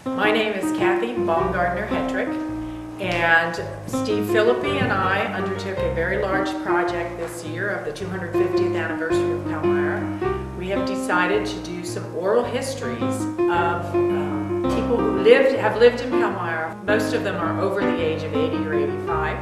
My name is Kathy Baumgartner-Hetrick, and Steve Philippi and I undertook a very large project this year of the 250th anniversary of Palmyra. We have decided to do some oral histories of people who have lived in Palmyra. Most of them are over the age of 80 or 85,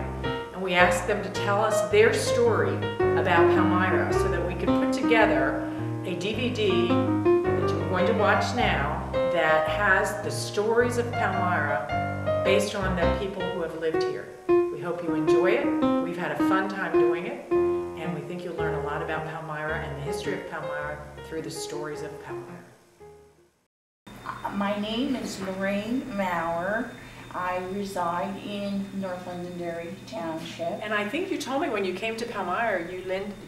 and we asked them to tell us their story about Palmyra so that we could put together a DVD that you're going to watch now that has the stories of Palmyra based on the people who have lived here. We hope you enjoy it. We've had a fun time doing it, and we think you'll learn a lot about Palmyra and the history of Palmyra through the stories of Palmyra. My name is Lorraine Mourer. I reside in North Londonderry Township. And I think you told me when you came to Palmyra,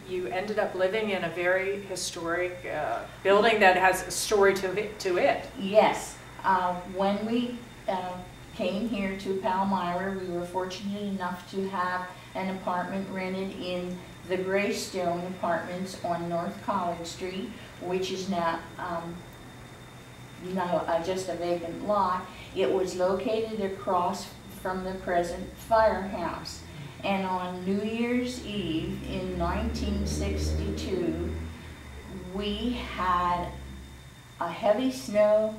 you ended up living in a very historic building that has a story to it. Yes. When we came here to Palmyra, we were fortunate enough to have an apartment rented in the Greystone Apartments on North College Street, which is now just a vacant lot. It was located across from the present firehouse. And on New Year's Eve in 1962, we had a heavy snow,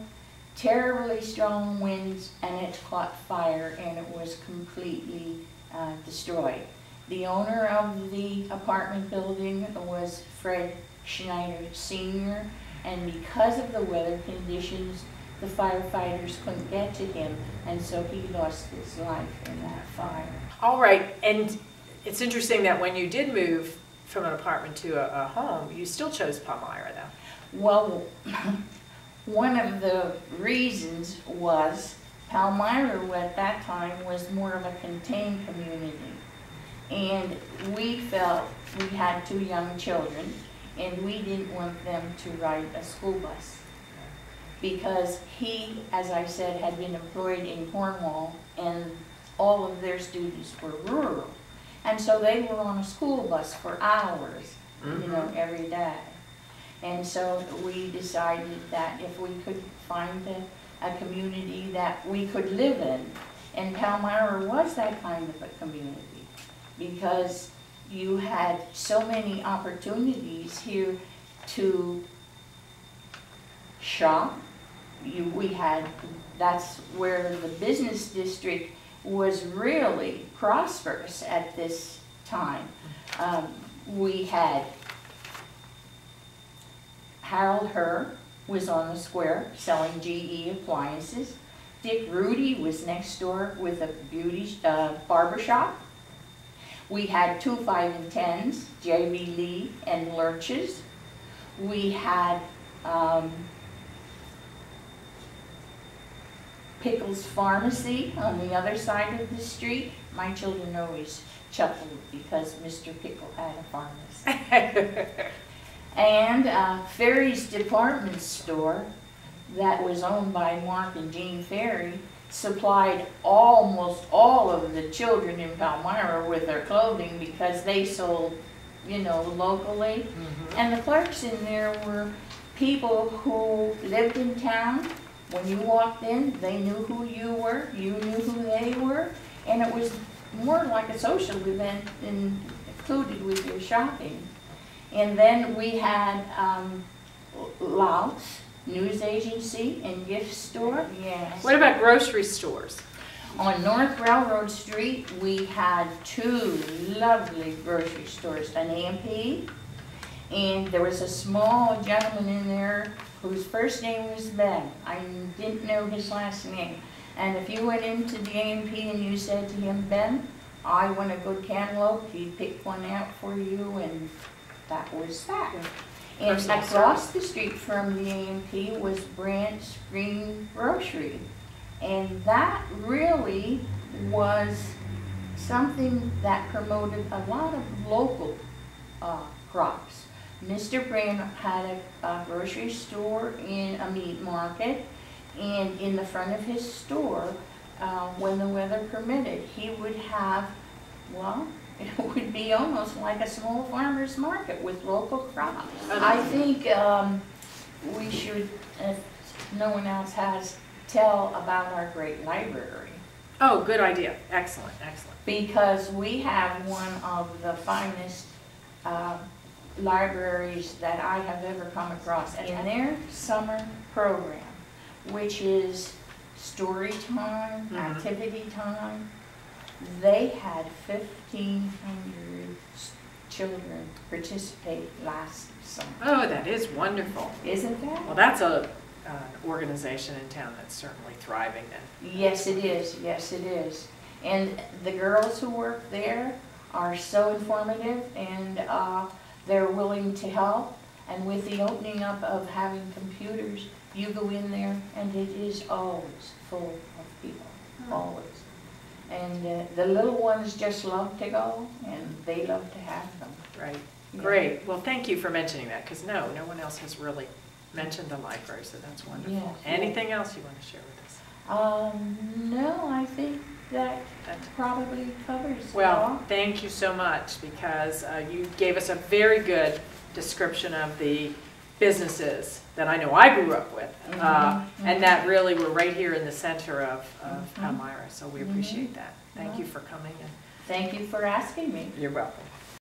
terribly strong winds, and it caught fire and it was completely destroyed. The owner of the apartment building was Fred Schneider Sr., and because of the weather conditions, the firefighters couldn't get to him, and so he lost his life in that fire. All right, and it's interesting that when you did move from an apartment to a home, you still chose Palmyra, though. Well, one of the reasons was Palmyra at that time was more of a contained community, and we felt we had 2 young children, and we didn't want them to ride a school bus, because he, as I said, had been employed in Cornwall, and all of their students were rural. And so they were on a school bus for hours, you know, every day. And so we decided that if we could find a community that we could live in, and Palmyra was that kind of a community, because you had so many opportunities here to shop. That's where the business district was really prosperous at this time. We had Harold Herr was on the square selling GE appliances. Dick Rudy was next door with a beauty barber shop. We had 2 5 and 10s, J.B. Lee and Lurches. We had Pickles Pharmacy on the other side of the street. My children always chuckled because Mr. Pickle had a pharmacy. And Ferry's department store that was owned by Mark and Jean Ferry supplied almost all of the children in Palmyra with their clothing because they sold, you know, locally. And the clerks in there were people who lived in town. When you walked in, they knew who you were, you knew who they were, and it was more like a social event included with your shopping. And then we had Louts News Agency and Gift Store. Yes. What about grocery stores? On North Railroad Street, we had 2 lovely grocery stores, an A&P, and there was a small gentleman in there whose first name was Ben. I didn't know his last name. And if you went into the A&P and you said to him, Ben, I want a good cantaloupe, he'd pick one out for you, and that was that. And across the street from the A&P was Brandt's Green Grocery. And that really was something that promoted a lot of local crops. Mr. Brandt had a grocery store in a meat market, and in the front of his store, when the weather permitted, he would have, well, it would be almost like a small farmer's market with local crops. I think we should, if no one else has tell about our great library. Oh, good idea. Excellent, excellent. Because we have one of the finest libraries that I have ever come across in their summer program, which is story time, activity time. They had 1,500 children participate last summer. Oh, that is wonderful. Isn't that? Well, that's an organization in town that's certainly thriving then. Yes, it is. Yes, it is. And the girls who work there are so informative, and they're willing to help. And with the opening up of having computers, you go in there and it is always full of people, always. And the little ones just love to go, and they love to have them. Right. Yeah. Great. Well, thank you for mentioning that, because no one else has really mentioned the library, so that's wonderful. Yeah. Anything else you want to share with us? No, I think that probably covers it Well, all. thank you so much, because you gave us a very good description of the businesses that I know I grew up with, and that really were right here in the center of Palmyra, so we appreciate that. Thank you for coming. Thank you for asking me. You're welcome.